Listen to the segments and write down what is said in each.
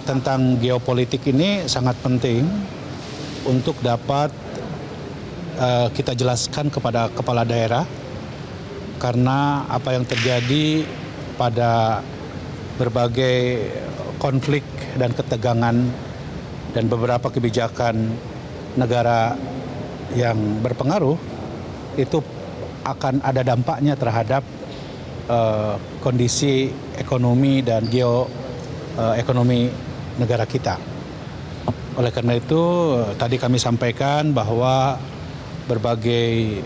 tentang geopolitik ini sangat penting untuk dapat kita jelaskan kepada kepala daerah, karena apa yang terjadi pada berbagai konflik dan ketegangan dan beberapa kebijakan negara yang berpengaruh itu akan ada dampaknya terhadap kondisi ekonomi dan geoekonomi negara kita. Oleh karena itu tadi kami sampaikan bahwa berbagai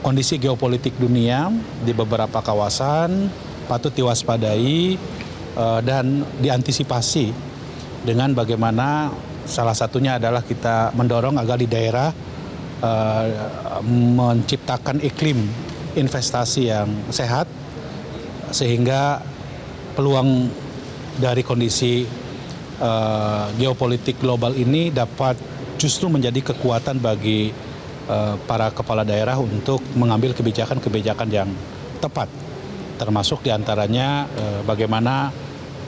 kondisi geopolitik dunia di beberapa kawasan patut diwaspadai dan diantisipasi dengan bagaimana salah satunya adalah kita mendorong agar di daerah menciptakan iklim investasi yang sehat sehingga peluang dari kondisi geopolitik global ini dapat justru menjadi kekuatan bagi para kepala daerah untuk mengambil kebijakan-kebijakan yang tepat, termasuk diantaranya bagaimana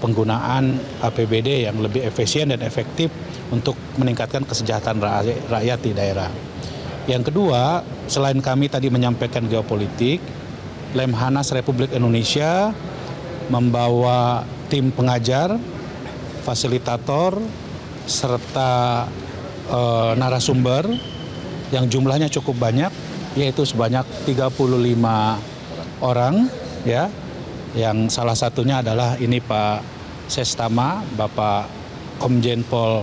penggunaan APBD yang lebih efisien dan efektif untuk meningkatkan kesejahteraan rakyat di daerah. Yang kedua, selain kami tadi menyampaikan geopolitik, Lemhanas Republik Indonesia membawa tim pengajar, fasilitator, serta narasumber yang jumlahnya cukup banyak, yaitu sebanyak 35 orang, ya, yang salah satunya adalah ini Pak Sestama, Bapak Komjen Pol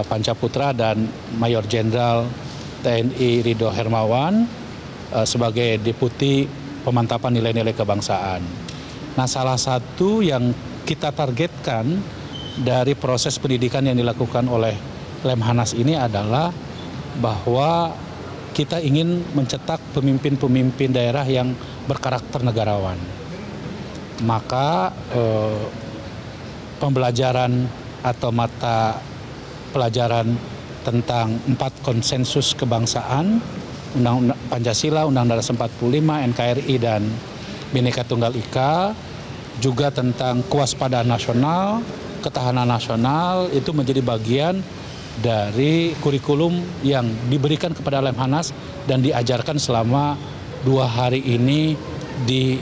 Pancaputra dan Mayor Jenderal TNI Ridho Hermawan sebagai Deputi Pemantapan Nilai-Nilai Kebangsaan. Nah, salah satu yang kita targetkan dari proses pendidikan yang dilakukan oleh Lemhanas ini adalah bahwa kita ingin mencetak pemimpin-pemimpin daerah yang berkarakter negarawan. Maka pembelajaran atau mata pelajaran tentang 4 konsensus kebangsaan, Undang-Undang Pancasila, Undang-Undang Dasar 45, NKRI, dan Bhinneka Tunggal Ika, juga tentang kewaspadaan nasional, ketahanan nasional, itu menjadi bagian dari kurikulum yang diberikan kepada Lemhanas dan diajarkan selama 2 hari ini di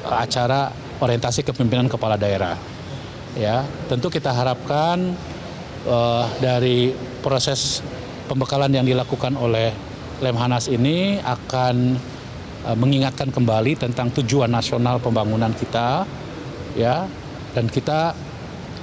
acara orientasi kepemimpinan kepala daerah. Ya, tentu kita harapkan dari proses pembekalan yang dilakukan oleh Lemhanas ini akan mengingatkan kembali tentang tujuan nasional pembangunan kita, ya, dan kita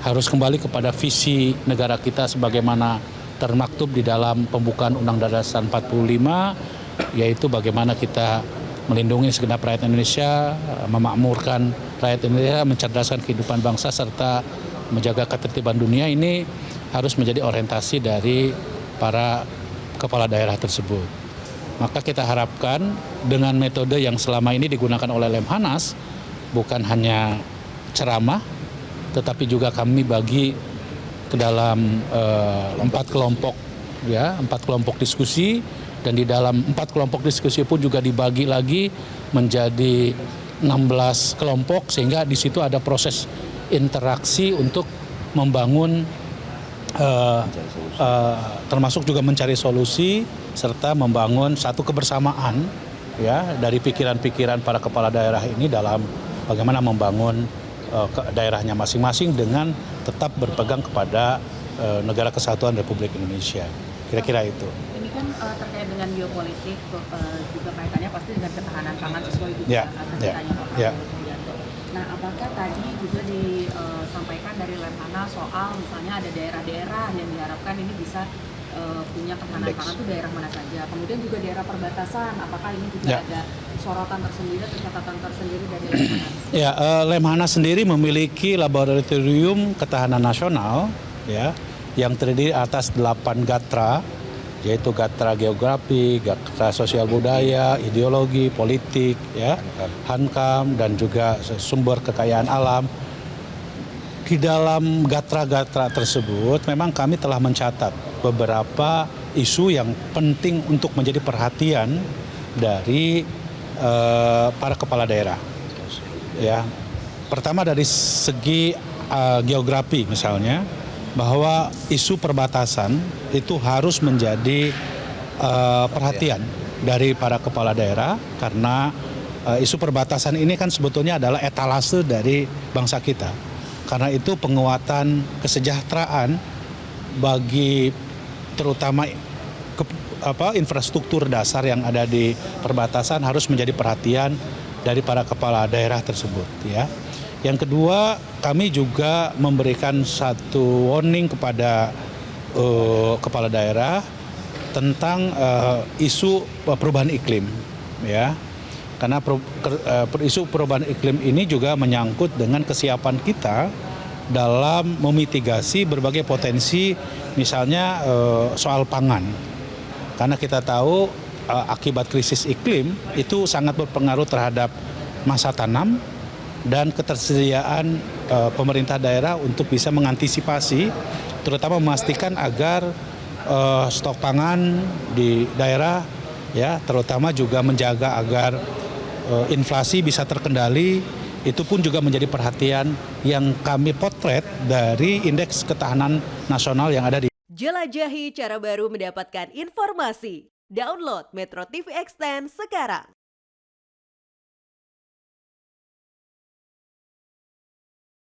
harus kembali kepada visi negara kita sebagaimana termaktub di dalam pembukaan Undang-Undang Dasar 45, yaitu bagaimana kita melindungi segenap rakyat Indonesia, memakmurkan rakyat Indonesia, mencerdaskan kehidupan bangsa, serta menjaga ketertiban dunia. Ini harus menjadi orientasi dari para kepala daerah tersebut. Maka kita harapkan dengan metode yang selama ini digunakan oleh Lemhanas, bukan hanya ceramah, tetapi juga kami bagi ke dalam 4 kelompok, ya, 4 kelompok diskusi, dan di dalam 4 kelompok diskusi pun juga dibagi lagi menjadi 16 kelompok, sehingga di situ ada proses interaksi untuk membangun termasuk juga mencari solusi serta membangun satu kebersamaan, ya, dari pikiran-pikiran para kepala daerah ini dalam bagaimana membangun daerahnya masing-masing dengan tetap berpegang kepada negara kesatuan Republik Indonesia. Kira-kira itu. Ini kan terkait dengan geopolitik, juga kaitannya pasti dengan ketahanan pangan sesuai juga ceritanya Pak Prabowo. Nah, apakah tadi juga disampaikan dari Lemhanas soal misalnya ada daerah-daerah yang diharapkan ini bisa punya ketahanan pangan itu daerah mana saja. Kemudian juga daerah perbatasan, apakah ini juga ada sorotan tersendiri atau catatan tersendiri dari Lemhanas? Ya, Lemhanas sendiri memiliki laboratorium ketahanan nasional, ya, yang terdiri atas 8 gatra, yaitu gatra geografi, gatra sosial budaya, ideologi, politik, ya, Hankam, dan juga sumber kekayaan alam. Di dalam gatra-gatra tersebut memang kami telah mencatat beberapa isu yang penting untuk menjadi perhatian dari para kepala daerah. Ya, pertama dari segi geografi misalnya, bahwa isu perbatasan itu harus menjadi perhatian dari para kepala daerah, karena isu perbatasan ini kan sebetulnya adalah etalase dari bangsa kita. Karena itu penguatan kesejahteraan bagi terutama infrastruktur dasar yang ada di perbatasan harus menjadi perhatian dari para kepala daerah tersebut, ya. Yang kedua, kami juga memberikan satu warning kepada kepala daerah tentang isu perubahan iklim, ya. Karena isu perubahan iklim ini juga menyangkut dengan kesiapan kita dalam memitigasi berbagai potensi, misalnya soal pangan. Karena kita tahu akibat krisis iklim itu sangat berpengaruh terhadap masa tanam dan ketersediaan pemerintah daerah untuk bisa mengantisipasi, terutama memastikan agar stok pangan di daerah, ya, terutama juga menjaga agar inflasi bisa terkendali. Itu pun juga menjadi perhatian yang kami potret dari indeks ketahanan nasional yang ada di. Jelajahi cara baru mendapatkan informasi. Download Metro TV Extend sekarang.